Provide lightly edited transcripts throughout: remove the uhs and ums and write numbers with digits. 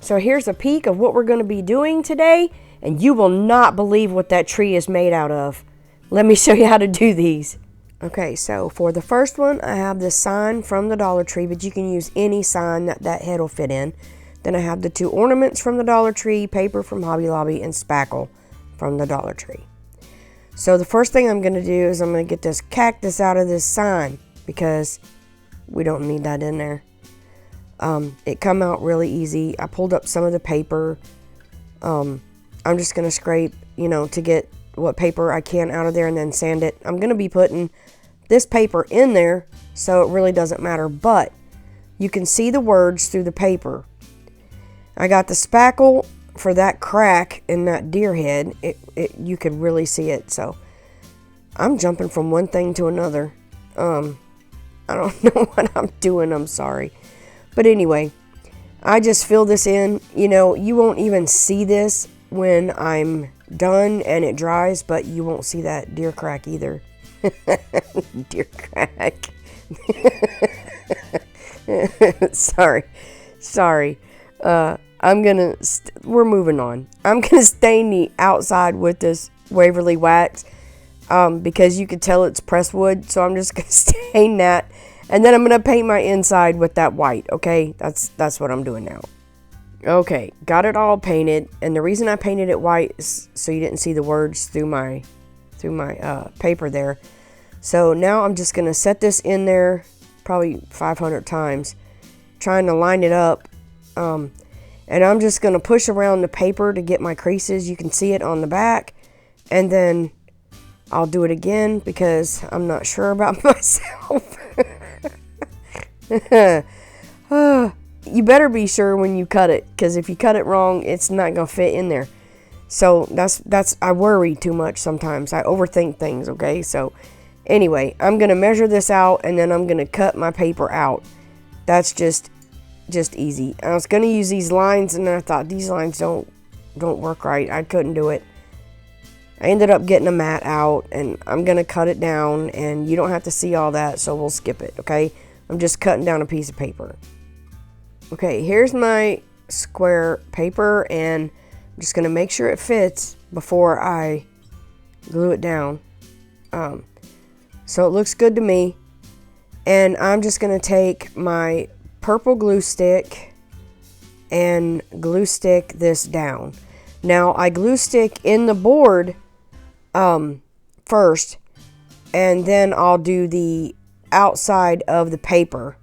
So here's a peek of what we're going to be doing today, and you will not believe what that tree is made out of. Let me show you how to do these. Okay, so for the first one, I have this sign from the Dollar Tree, but you can use any sign that head will fit in. Then I have the 2 ornaments from the Dollar Tree, paper from Hobby Lobby, and spackle from the Dollar Tree. So the first thing I'm going to do is I'm going to get this cactus out of this sign because we don't need that in there. It come out really easy. I pulled up some of the paper. I'm just going to scrape, to get what paper I can out of there and then sand it. I'm going to be putting this paper in there, so it really doesn't matter, but you can see the words through the paper. I got the spackle for that crack in that deer head. You could really see it, so I'm jumping from one thing to another. I don't know what I'm doing, I'm sorry. But anyway, I just fill this in. You won't even see this when I'm done and it dries, but you won't see that deer crack either. Deer crack. Sorry. We're moving on. I'm gonna stain the outside with this Waverly wax because you could tell it's pressed wood, so I'm just gonna stain that. And then I'm going to paint my inside with that white, okay? That's what I'm doing now. Okay, got it all painted. And the reason I painted it white is so you didn't see the words through my paper there. So now I'm just going to set this in there probably 500 times, trying to line it up. And I'm just going to push around the paper to get my creases. You can see it on the back. And then I'll do it again because I'm not sure about myself. You better be sure when you cut it, because if you cut it wrong, it's not gonna fit in there. So that's I worry too much sometimes. I overthink things, okay? So anyway, I'm gonna measure this out and then I'm gonna cut my paper out. That's just easy. I was gonna use these lines and then I thought these lines don't work right. I couldn't do it. I ended up getting a mat out and I'm gonna cut it down, and you don't have to see all that, so we'll skip it, okay? I'm just cutting down a piece of paper. Okay, here's my square paper, and I'm just going to make sure it fits before I glue it down. So it looks good to me. And I'm just going to take my purple glue stick and glue stick this down. Now, I glue stick in the board first, and then I'll do the outside of the paper.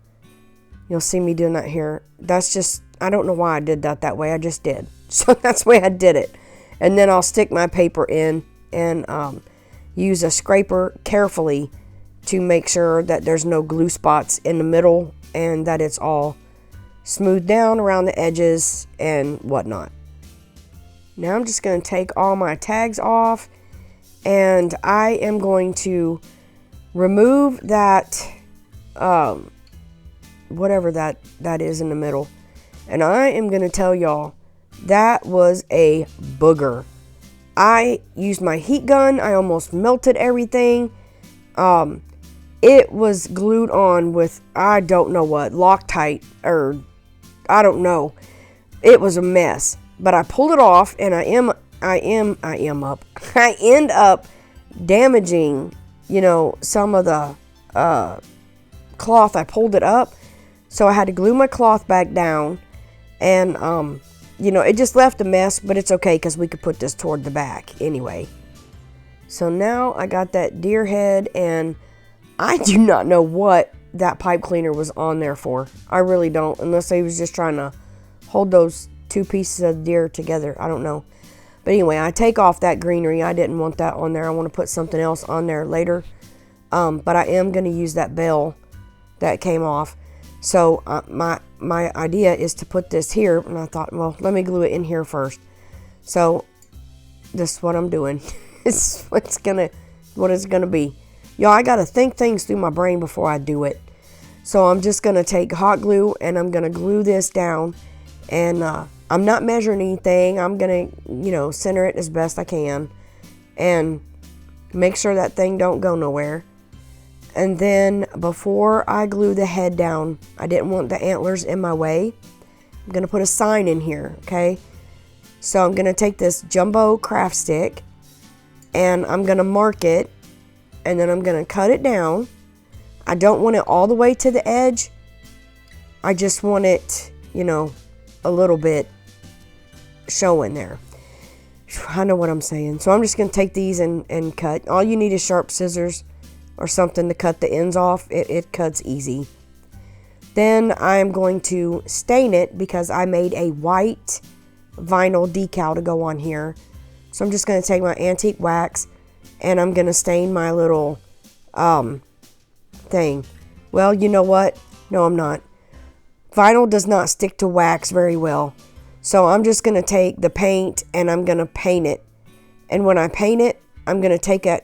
You'll see me doing that here. That's just, I don't know why I did that way. I just did. So that's the way I did it. And then I'll stick my paper in and use a scraper carefully to make sure that there's no glue spots in the middle and that it's all smoothed down around the edges and whatnot. Now I'm just going to take all my tags off, and I am going to remove that, whatever that is in the middle. And I am going to tell y'all, that was a booger. I used my heat gun. I almost melted everything. It was glued on with, I don't know what, Loctite, or I don't know. It was a mess. But I pulled it off, and I end up damaging, some of the cloth. I pulled it up, so I had to glue my cloth back down, and it just left a mess, but it's okay because we could put this toward the back anyway. So now I got that deer head, and I do not know what that pipe cleaner was on there for. I really don't, unless he was just trying to hold those 2 pieces of deer together. I don't know. But anyway, I take off that greenery. I didn't want that on there. I want to put something else on there later. But I am going to use that bell that came off. So my idea is to put this here. And I thought, well, let me glue it in here first. So this is what I'm doing. It's what it's going to be. Y'all, I got to think things through my brain before I do it. So I'm just going to take hot glue and I'm going to glue this down. And I'm not measuring anything. I'm going to, center it as best I can and make sure that thing don't go nowhere. And then before I glue the head down, I didn't want the antlers in my way. I'm going to put a sign in here, okay? So I'm going to take this jumbo craft stick and I'm going to mark it, and then I'm going to cut it down. I don't want it all the way to the edge. I just want it, you know, a little bit showing there. I know what I'm saying. So I'm just going to take these and cut. All you need is sharp scissors or something to cut the ends off. It cuts easy. Then I'm going to stain it because I made a white vinyl decal to go on here. So I'm just going to take my antique wax and I'm going to stain my little thing. Well, you know what? No, I'm not. Vinyl does not stick to wax very well. So I'm just going to take the paint and I'm going to paint it. And when I paint it, I'm going to take a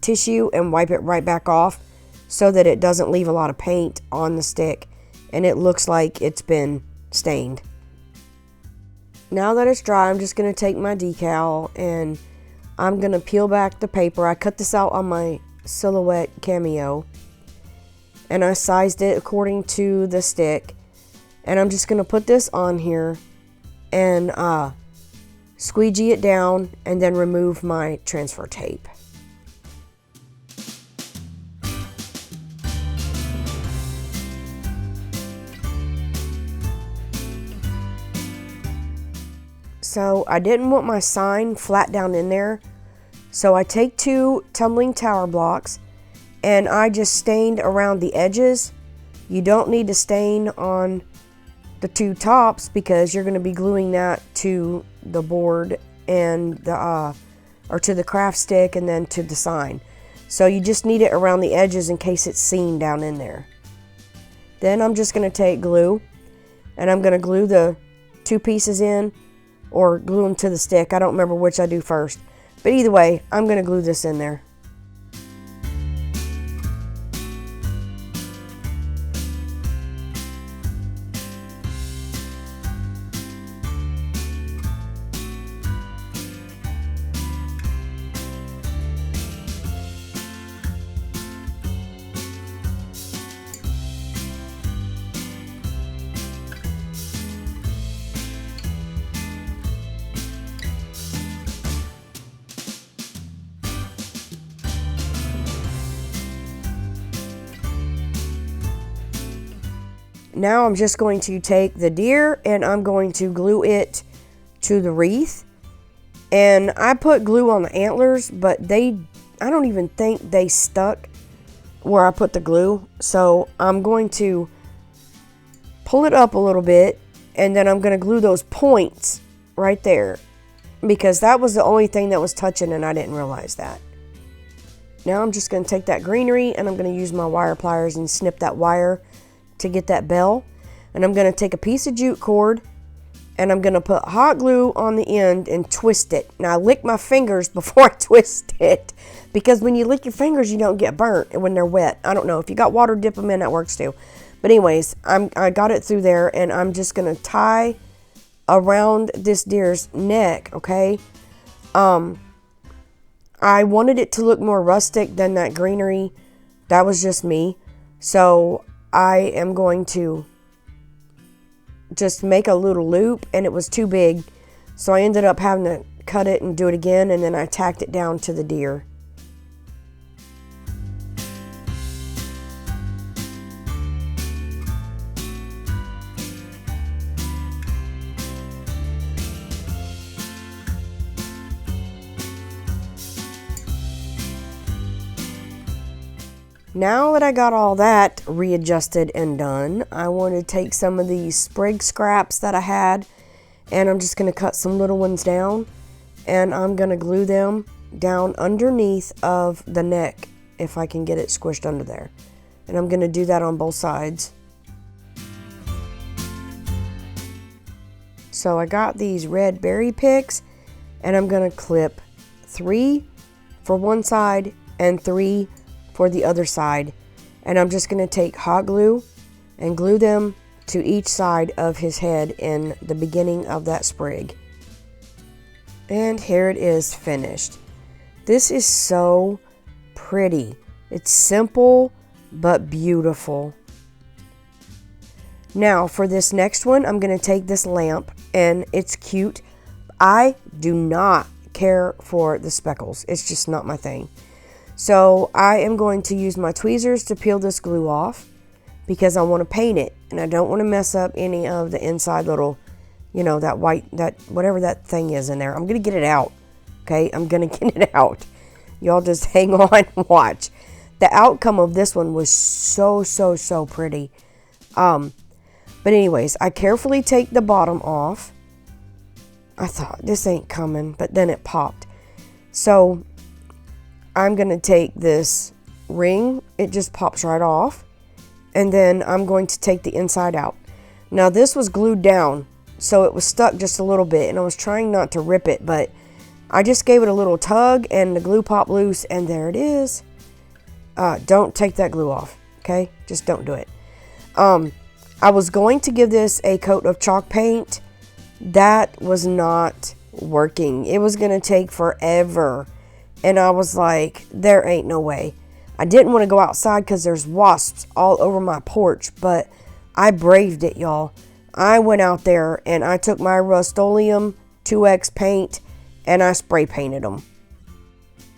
tissue and wipe it right back off so that it doesn't leave a lot of paint on the stick and it looks like it's been stained. Now that it's dry, I'm just going to take my decal and I'm going to peel back the paper. I cut this out on my Silhouette Cameo and I sized it according to the stick. And I'm just going to put this on here and squeegee it down and then remove my transfer tape. So I didn't want my sign flat down in there. So I take 2 tumbling tower blocks and I just stained around the edges. You don't need to stain on the 2 tops because you're going to be gluing that to the board and the or to the craft stick and then to the sign. So you just need it around the edges in case it's seen down in there. Then I'm just going to take glue and I'm going to glue the 2 pieces in, or glue them to the stick. I don't remember which I do first. But either way, I'm going to glue this in there. Now I'm just going to take the deer and I'm going to glue it to the wreath. And I put glue on the antlers, but I don't even think they stuck where I put the glue. So I'm going to pull it up a little bit and then I'm going to glue those points right there because that was the only thing that was touching and I didn't realize that. Now I'm just going to take that greenery and I'm going to use my wire pliers and snip that wire to get that bell. And I'm going to take a piece of jute cord and I'm going to put hot glue on the end and twist it. Now I lick my fingers before I twist it because when you lick your fingers you don't get burnt when they're wet. I don't know, if you got water, dip them in, that works too. But anyways, I got it through there and I'm just going to tie around this deer's neck, okay? I wanted it to look more rustic than that greenery. That was just me. So I am going to just make a little loop and it was too big. So I ended up having to cut it and do it again and then I tacked it down to the deer. Now that I got all that readjusted and done, I want to take some of these sprig scraps that I had and I'm just going to cut some little ones down and I'm going to glue them down underneath of the neck if I can get it squished under there. And I'm going to do that on both sides. So I got these red berry picks and I'm going to clip 3 for one side and 3 for the other side, and I'm just going to take hot glue and glue them to each side of his head in the beginning of that sprig. And here it is finished. This is so pretty. It's simple but beautiful. Now for this next one, I'm going to take this lamp, and it's cute. I do not care for the speckles. It's just not my thing. So I am going to use my tweezers to peel this glue off because I want to paint it, and I don't want to mess up any of the inside little, you know, that white, that whatever that thing is in there. I'm going to get it out. Okay, I'm going to get it out. Y'all just hang on and watch. The outcome of this one was so pretty. But anyways, I carefully take the bottom off. I thought, this ain't coming, but then it popped. So I'm going to take this ring. It just pops right off. And then I'm going to take the inside out. Now this was glued down, so it was stuck just a little bit. And I was trying not to rip it, but I just gave it a little tug and the glue popped loose, and there it is. Don't take that glue off, okay? Just don't do it. I was going to give this a coat of chalk paint. That was not working. It was going to take forever. And I was like, there ain't no way. I didn't want to go outside because there's wasps all over my porch, but I braved it, y'all. I went out there and I took my Rust-Oleum 2X paint and I spray painted them.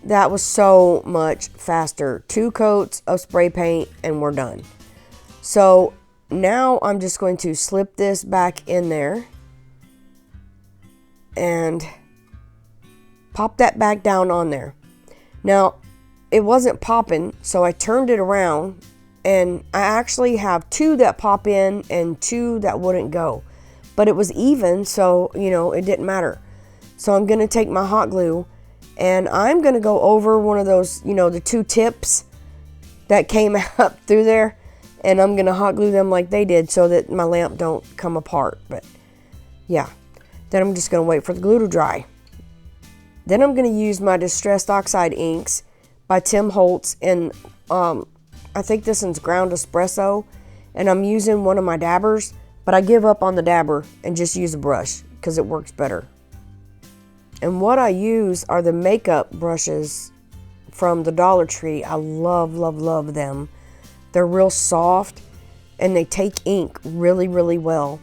That was so much faster. 2 coats of spray paint and we're done. So now I'm just going to slip this back in there and pop that back down on there. Now, it wasn't popping, so I turned it around, and I actually have 2 that pop in and 2 that wouldn't go. But it was even, so, you know, it didn't matter. So I'm going to take my hot glue, and I'm going to go over one of those, you know, the 2 tips that came up through there, and I'm going to hot glue them like they did so that my lamp don't come apart. But, yeah. Then I'm just going to wait for the glue to dry. Then I'm going to use my Distressed Oxide inks by Tim Holtz, and I think this one's ground espresso, and I'm using one of my dabbers, but I give up on the dabber and just use a brush because it works better. And what I use are the makeup brushes from the Dollar Tree. I love them. They're real soft and they take ink really well.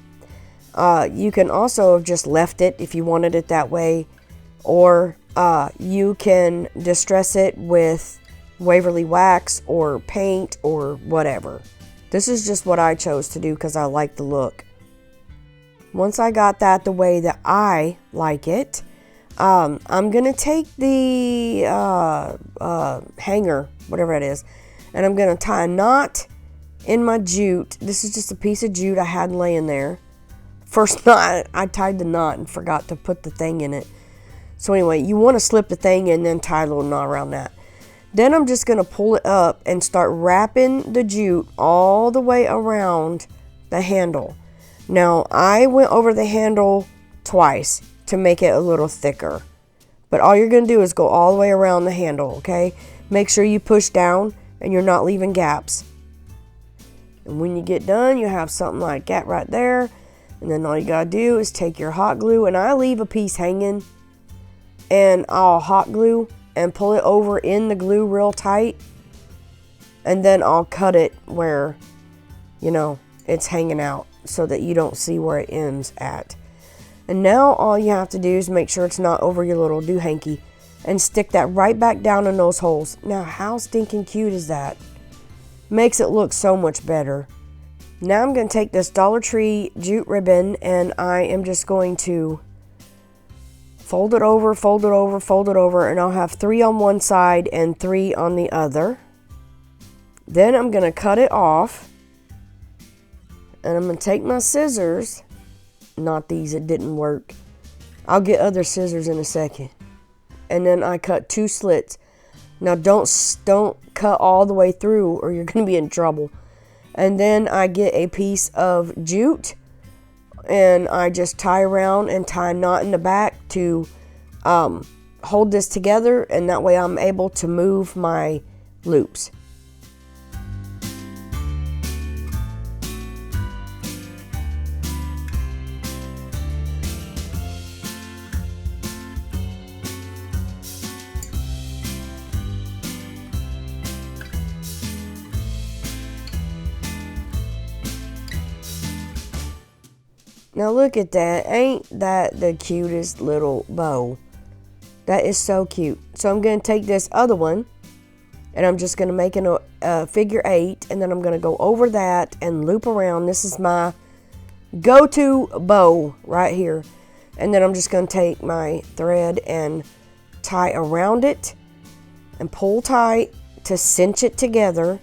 You can also have just left it if you wanted it that way, or you can distress it with Waverly wax or paint or whatever. This is just what I chose to do because I like the look. Once I got that the way that I like it, I'm going to take the hanger, whatever it is, and I'm going to tie a knot in my jute. This is just a piece of jute I had laying there. First knot, I tied the knot and forgot to put the thing in it. So anyway, you want to slip the thing in and then tie a little knot around that. Then I'm just going to pull it up and start wrapping the jute all the way around the handle. Now, I went over the handle twice to make it a little thicker. But all you're going to do is go all the way around the handle, okay? Make sure you push down and you're not leaving gaps. And when you get done, you have something like that right there. And then all you got to do is take your hot glue, and I leave a piece hanging, and I'll hot glue and pull it over in the glue real tight, and then I'll cut it where, you know, it's hanging out so that you don't see where it ends at. And now all you have to do is make sure it's not over your little doohickey and stick that right back down in those holes. Now, how stinking cute is that? Makes it look so much better. Now I'm going to take this Dollar Tree jute ribbon, and I am just going to fold it over, and I'll have 3 on one side and 3 on the other. Then I'm going to cut it off, and I'm going to take my scissors. Not these, it didn't work. I'll get other scissors in a second. And then I cut 2 slits. Now don't cut all the way through or you're going to be in trouble. And then I get a piece of jute and I just tie around and tie a knot in the back to hold this together, and that way I'm able to move my loops. Now look at that. Ain't that the cutest little bow? That is so cute. So I'm going to take this other one, and I'm just going to make a figure 8, and then I'm going to go over that and loop around. This is my go-to bow right here. And then I'm just going to take my thread and tie around it and pull tight to cinch it together.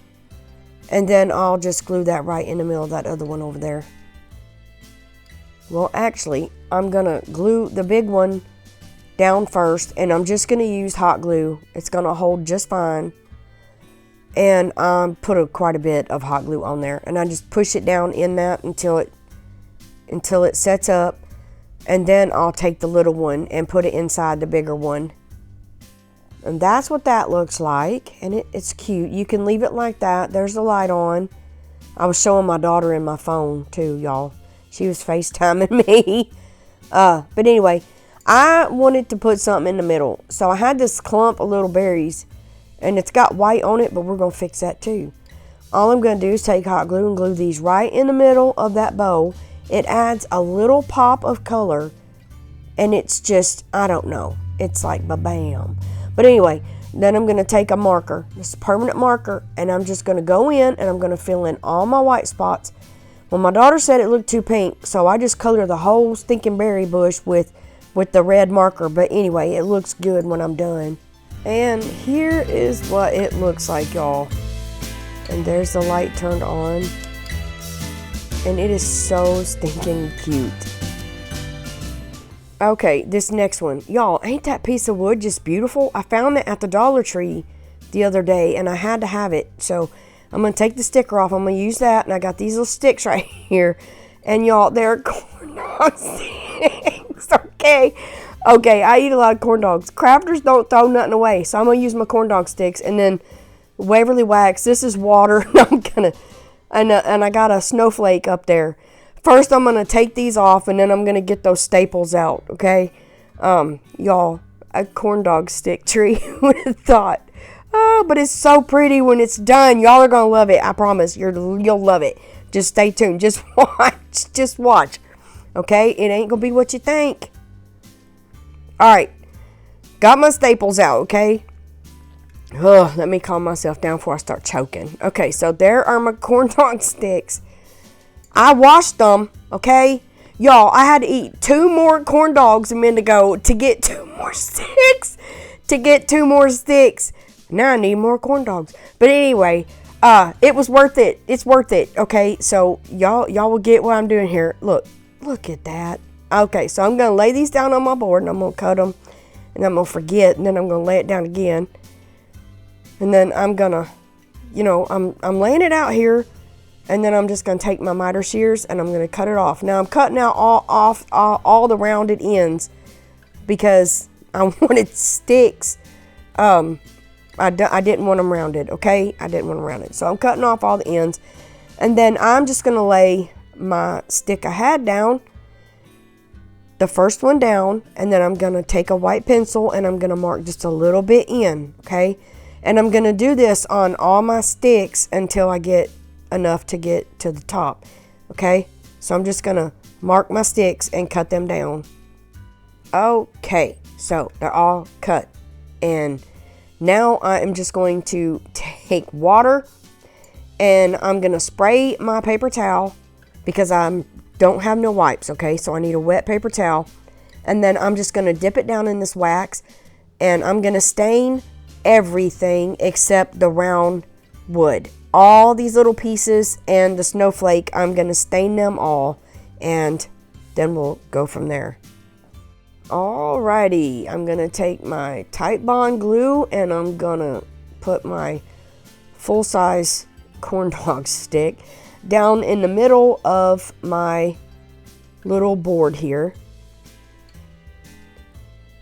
And then I'll just glue that right in the middle of that other one over there. Well, actually, I'm going to glue the big one down first, and I'm just going to use hot glue. It's going to hold just fine. And put quite a bit of hot glue on there, and I just push it down in that until it sets up, and then I'll take the little one and put it inside the bigger one. And that's what that looks like, and it's cute. You can leave it like that. There's the light on. I was showing my daughter in my phone too, y'all. She was FaceTiming me. But anyway, I wanted to put something in the middle. So I had this clump of little berries, and it's got white on it, but we're going to fix that too. All I'm going to do is take hot glue and glue these right in the middle of that bow. It adds a little pop of color, and it's just, I don't know. It's like ba-bam. But anyway, then I'm going to take a marker, this is a permanent marker, and I'm just going to go in and I'm going to fill in all my white spots. Well, my daughter said it looked too pink, so I just colored the whole stinking berry bush with the red marker. But anyway, it looks good when I'm done. And here is what it looks like, y'all. And there's the light turned on. And it is so stinking cute. Okay, this next one. Y'all, ain't that piece of wood just beautiful? I found it at the Dollar Tree the other day, and I had to have it. So I'm going to take the sticker off. I'm going to use that, and I got these little sticks right here. And y'all, they're corn dog sticks. Okay, I eat a lot of corn dogs. Crafters don't throw nothing away, so I'm going to use my corn dog sticks. And then Waverly Wax, this is water. And I got a snowflake up there. First, I'm going to take these off, and then I'm going to get those staples out, okay? Y'all, a corn dog stick tree. Who would have thought? Oh, but it's so pretty when it's done. Y'all are going to love it. I promise. You'll love it. Just stay tuned. Just watch. Just watch. Okay? It ain't going to be what you think. All right. Got my staples out, okay? Let me calm myself down before I start choking. Okay, so there are my corn dog sticks. I washed them, okay? Y'all, I had to eat 2 more corn dogs a minute ago to get 2 more sticks. Now I need more corn dogs. But anyway, it was worth it. It's worth it, okay? So y'all will get what I'm doing here. Look at that. Okay, so I'm going to lay these down on my board, and I'm going to cut them, and I'm going to forget, and then I'm going to lay it down again. And then I'm going to, I'm laying it out here. And then I'm just going to take my miter shears and I'm going to cut it off. Now I'm cutting out all the rounded ends because I wanted sticks. I didn't want them rounded, okay? I didn't want them rounded. So I'm cutting off all the ends. And then I'm just going to lay my stick I had down, the first one down, and then I'm going to take a white pencil and I'm going to mark just a little bit in, okay? And I'm going to do this on all my sticks until I get enough to get to the top, okay? So I'm just gonna mark my sticks and cut them down. Okay, so they're all cut, and now I am just going to take water and I'm gonna spray my paper towel because I don't have no wipes, okay? So I need a wet paper towel, and then I'm just gonna dip it down in this wax, and I'm gonna stain everything except the round wood. All these little pieces and the snowflake, I'm going to stain them all, and then we'll go from there. Alrighty, I'm going to take my Type Bond glue and I'm going to put my full-size corn dog stick down in the middle of my little board here.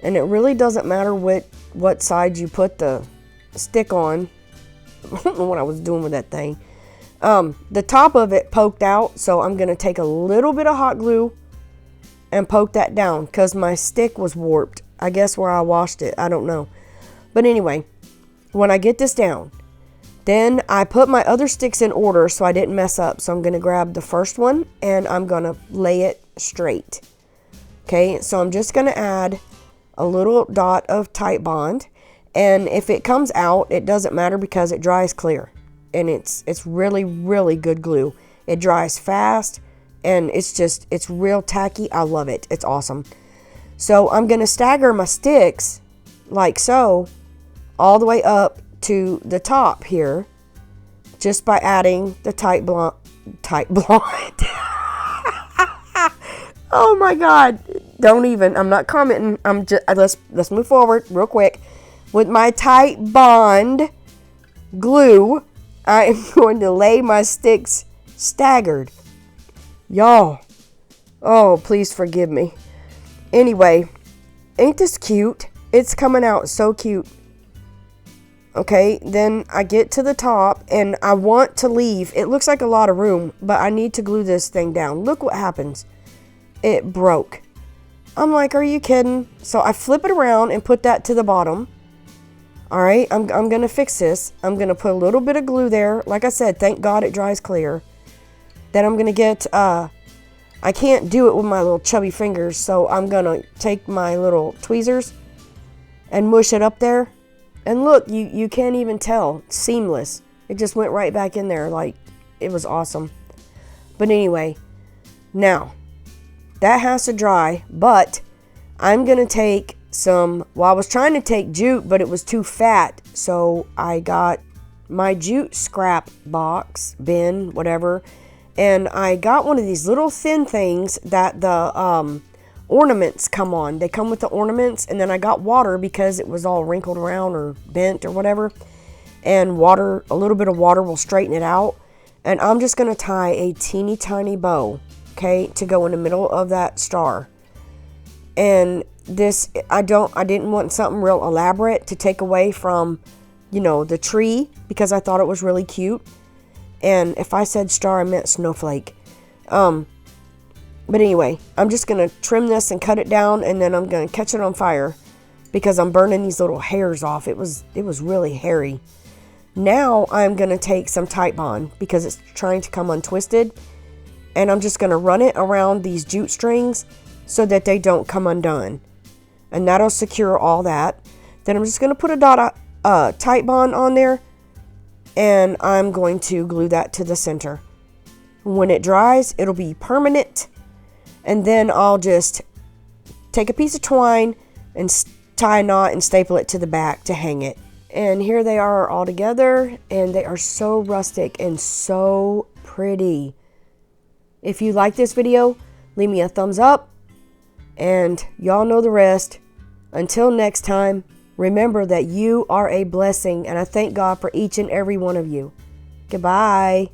And it really doesn't matter what side you put the stick on. I don't know what I was doing with that thing. The top of it poked out, so I'm going to take a little bit of hot glue and poke that down because my stick was warped. I guess where I washed it. I don't know. But anyway, when I get this down, then I put my other sticks in order so I didn't mess up. So I'm going to grab the first one and I'm going to lay it straight. Okay, so I'm just going to add a little dot of Titebond, and if it comes out, it doesn't matter because it dries clear, and it's really, really good glue. It dries fast, and it's real tacky. I love it. It's awesome. So I'm going to stagger my sticks like so all the way up to the top here, just by adding the Titebond. Oh my God. Don't even. I'm not commenting. I'm just let's move forward real quick. With my Titebond glue, I am going to lay my sticks staggered. Y'all. Oh, please forgive me. Anyway, ain't this cute? It's coming out so cute. Okay, then I get to the top and I want to leave. It looks like a lot of room, but I need to glue this thing down. Look what happens. It broke. I'm like, are you kidding? So I flip it around and put that to the bottom. All right, I'm going to fix this. I'm going to put a little bit of glue there. Like I said, thank God it dries clear. Then I'm going to get, I can't do it with my little chubby fingers, so I'm going to take my little tweezers and mush it up there. And look, you can't even tell. It's seamless. It just went right back in there. Like, it was awesome. But anyway, now, that has to dry, but I'm going to take some, well, I was trying to take jute, but it was too fat. So I got my jute scrap box, bin, whatever, and I got one of these little thin things that the ornaments come on. They come with the ornaments, and then I got water because it was all wrinkled around or bent or whatever, and water, a little bit of water will straighten it out. And I'm just going to tie a teeny tiny bow, okay, to go in the middle of that star. And this, I didn't want something real elaborate to take away from, you know, the tree, because I thought it was really cute. And if I said star, I meant snowflake. But anyway, I'm just going to trim this and cut it down, and then I'm going to catch it on fire because I'm burning these little hairs off. It was really hairy. Now I'm going to take some Titebond because it's trying to come untwisted, and I'm just going to run it around these jute strings so that they don't come undone. And that'll secure all that. Then I'm just going to put a dot of Titebond on there, and I'm going to glue that to the center. When it dries, it'll be permanent. And then I'll just take a piece of twine and tie a knot and staple it to the back to hang it. And here they are all together, and they are so rustic and so pretty. If you like this video, leave me a thumbs up, and y'all know the rest. Until next time, remember that you are a blessing, and I thank God for each and every one of you. Goodbye.